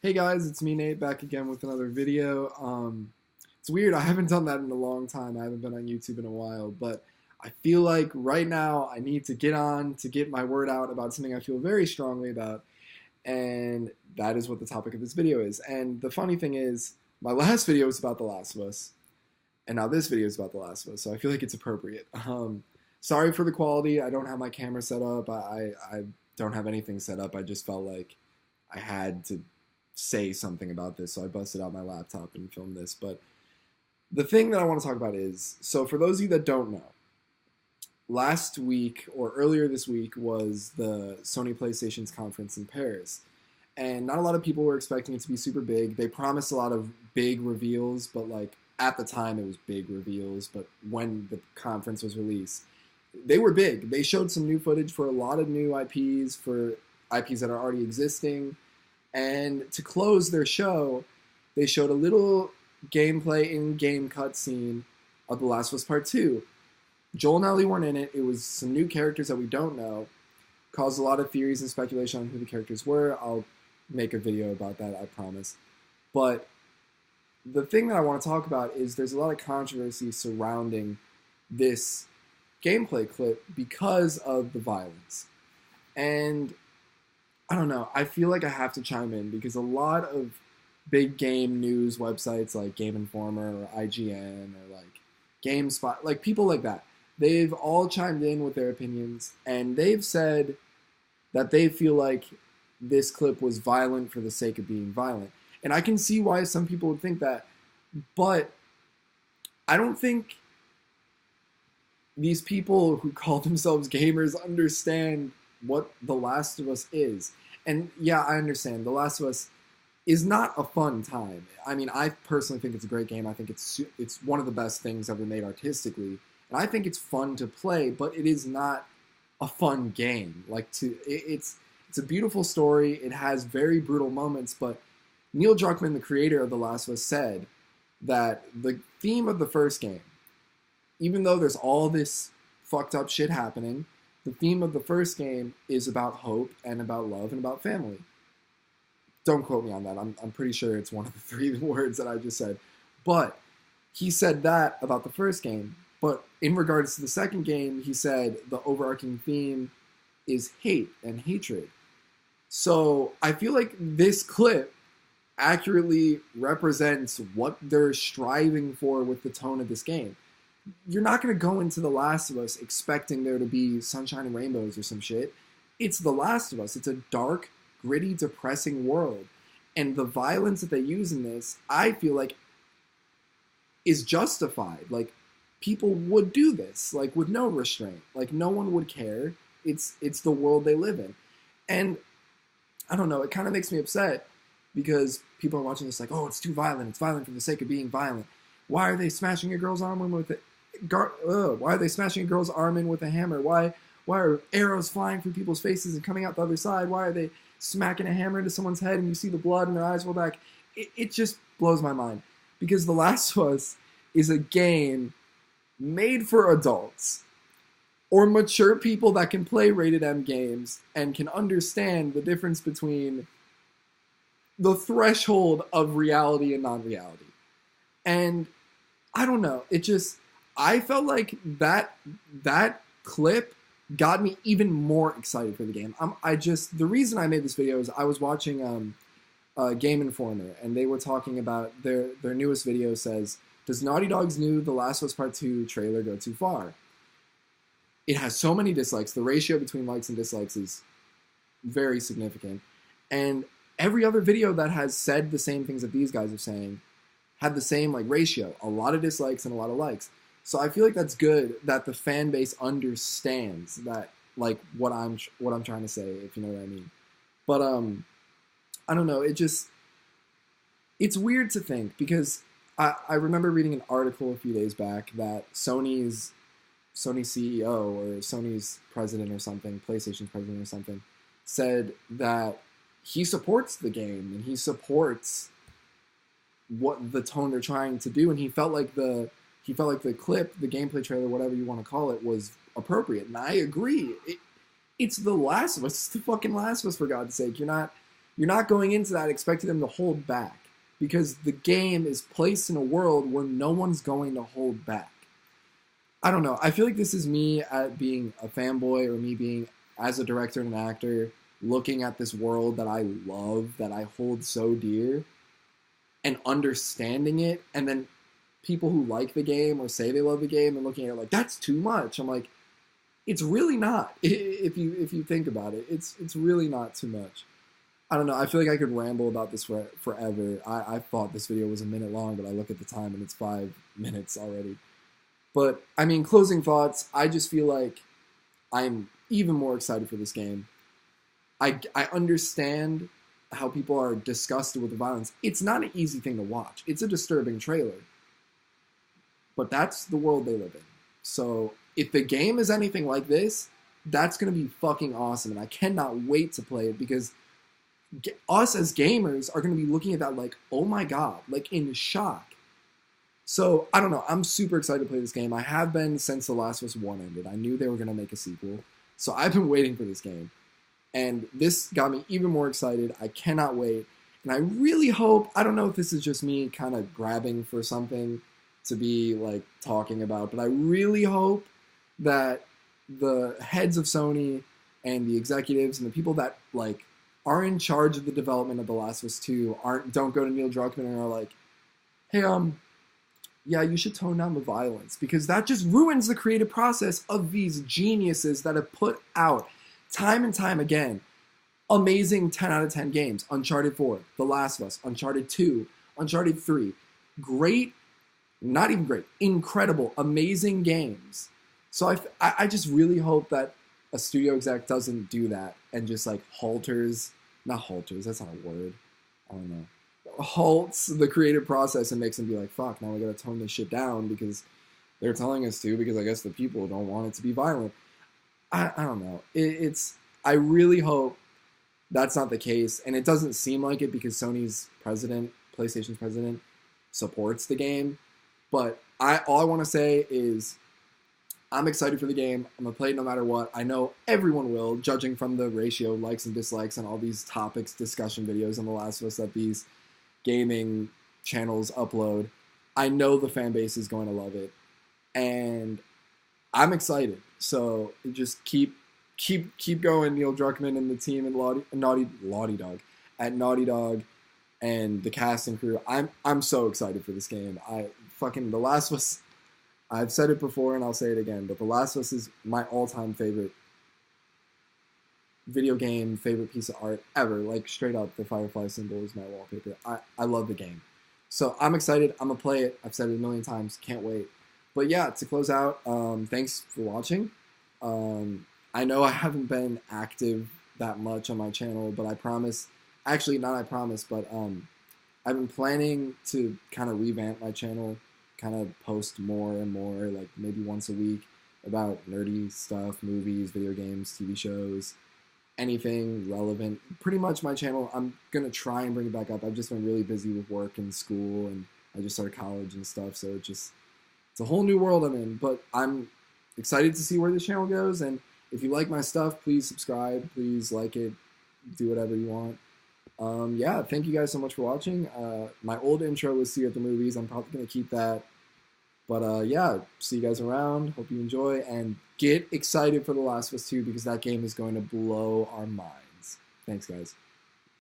Hey guys, it's me Nate back again with another video. It's weird, I haven't done that in a long time. I haven't been on YouTube in a while, but I feel like right now I need to get on to get my word out about something I feel very strongly about, and that is what the topic of this video is. And the funny thing is, my last video was about The Last of Us, and now this video is about The Last of Us, so I feel like it's appropriate. Sorry for the quality. I don't have my camera set up. I don't have anything set up. I just felt like I had to say something about this, so I busted out my laptop and filmed this. But the thing that I want to talk about is, so for those of you that don't know, last week or earlier this week was the Sony PlayStation's conference in Paris. And not a lot of people were expecting it to be super big. They promised a lot of big reveals, but like at the time it was big reveals, but when the conference was released, they were big. They showed some new footage for a lot of new IPs, for IPs that are already existing. And to close their show, they showed a little gameplay in-game cutscene of The Last of Us Part 2. Joel and Ellie weren't in it. It was some new characters that we don't know. Caused a lot of theories and speculation on who the characters were. I'll make a video about that, I promise. But the thing that I want to talk about is there's a lot of controversy surrounding this gameplay clip because of the violence. And I don't know, I feel like I have to chime in because a lot of big game news websites like Game Informer or IGN or like GameSpot, like people like that, they've all chimed in with their opinions, and they've said that they feel like this clip was violent for the sake of being violent. And I can see why some people would think that, but I don't think these people who call themselves gamers understand what The Last of Us is. And yeah, I understand. The Last of Us is not a fun time. I mean, I personally think it's a great game. I think it's one of the best things ever made artistically. And I think it's fun to play, but it is not a fun game. It's a beautiful story. It has very brutal moments, but Neil Druckmann, the creator of The Last of Us, said that the theme of the first game, even though there's all this fucked up shit happening, the theme of the first game is about hope and about love and about family. Don't quote me on that. I'm pretty sure it's one of the three words that I just said. But he said that about the first game. But in regards to the second game, he said the overarching theme is hate and hatred. So I feel like this clip accurately represents what they're striving for with the tone of this game. You're not going to go into The Last of Us expecting there to be sunshine and rainbows or some shit. It's The Last of Us. It's a dark, gritty, depressing world. And the violence that they use in this, I feel like, is justified. Like, people would do this, like, with no restraint. Like, no one would care. It's the world they live in. And, I don't know, it kind of makes me upset because people are watching this like, oh, it's too violent. It's violent for the sake of being violent. Why are they smashing a girl's arm in with it? Why are they smashing a girl's arm in with a hammer? Why are arrows flying through people's faces and coming out the other side? Why are they smacking a hammer into someone's head and you see the blood and their eyes roll back? It just blows my mind. Because The Last of Us is a game made for adults or mature people that can play rated M games and can understand the difference between the threshold of reality and non-reality. And I don't know, I felt like that clip got me even more excited for the game. The reason I made this video is I was watching Game Informer, and they were talking about their newest video says, does Naughty Dog's new The Last of Us Part 2 trailer go too far? It has so many dislikes. The ratio between likes and dislikes is very significant. And every other video that has said the same things that these guys are saying had the same like ratio, a lot of dislikes and a lot of likes. So I feel like that's good that the fan base understands that, like, what I'm trying to say, if you know what I mean. But I don't know, it's weird to think because I remember reading an article a few days back that Sony's CEO or Sony's president or something, PlayStation's president or something, said that he supports the game and he supports what the tone they're trying to do, and he felt like the clip, the gameplay trailer, whatever you want to call it, was appropriate. And I agree. It's The Last of Us. It's the fucking Last of Us, for God's sake. You're not you're not going into that expecting them to hold back, because the game is placed in a world where no one's going to hold back. I don't know. I feel like this is me at being a fanboy, or me being, as a director and an actor, looking at this world that I love, that I hold so dear, and understanding it, and then people who like the game or say they love the game and looking at it like, that's too much. I'm like, it's really not. If you think about it, it's really not too much. I don't know. I feel like I could ramble about this forever. I thought this video was a minute long, but I look at the time and it's 5 minutes already. But I mean, closing thoughts. I just feel like I'm even more excited for this game. I understand how people are disgusted with the violence. It's not an easy thing to watch. It's a disturbing trailer. But that's the world they live in. So if the game is anything like this, that's going to be fucking awesome. And I cannot wait to play it, because us as gamers are going to be looking at that like, oh my god, like in shock. So, I don't know. I'm super excited to play this game. I have been since The Last of Us 1 ended. I knew they were going to make a sequel. So I've been waiting for this game. And this got me even more excited. I cannot wait. And I really hope, I don't know if this is just me kind of grabbing for something to be like talking about, but I really hope that the heads of Sony and the executives and the people that like are in charge of the development of The Last of Us 2 don't go to Neil Druckmann and are like, hey, yeah, you should tone down the violence, because that just ruins the creative process of these geniuses that have put out time and time again amazing 10 out of 10 games. Uncharted 4, The Last of Us, Uncharted 2, Uncharted 3. Great, not even great, incredible, amazing games. So I just really hope that a studio exec doesn't do that and just like not halters, that's not a word, I don't know, halts the creative process and makes them be like, fuck, now we gotta tone this shit down because they're telling us to, because I guess the people don't want it to be violent. I don't know. I really hope that's not the case, and it doesn't seem like it, because Sony's president, PlayStation's president, supports the game. But all I want to say is I'm excited for the game. I'm going to play it no matter what. I know everyone will, judging from the ratio likes and dislikes and all these topics, discussion videos on The Last of Us that these gaming channels upload. I know the fan base is going to love it, and I'm excited. So just keep going, Neil Druckmann and the team at Naughty Dog and the cast and crew. I'm so excited for this game. The Last of Us, I've said it before and I'll say it again, but The Last of Us is my all-time favorite video game, favorite piece of art ever. Like, straight up, the Firefly symbol is my wallpaper. I love the game. So I'm excited. I'm gonna play it. I've said it a million times. Can't wait. But yeah, to close out, thanks for watching. I know I haven't been active that much on my channel, but I promise, actually not I promise, but I've been planning to kind of revamp my channel, kind of post more and more, like maybe once a week, about nerdy stuff, movies, video games, TV shows, anything relevant. Pretty much my channel, I'm going to try and bring it back up. I've just been really busy with work and school, and I just started college and stuff, so it's a whole new world I'm in, but I'm excited to see where this channel goes. And if you like my stuff, please subscribe, please like it, do whatever you want. Yeah, thank you guys so much for watching. My old intro was See You at the Movies. I'm probably going to keep that. But yeah, see you guys around. Hope you enjoy, and get excited for The Last of Us 2, because that game is going to blow our minds. Thanks, guys.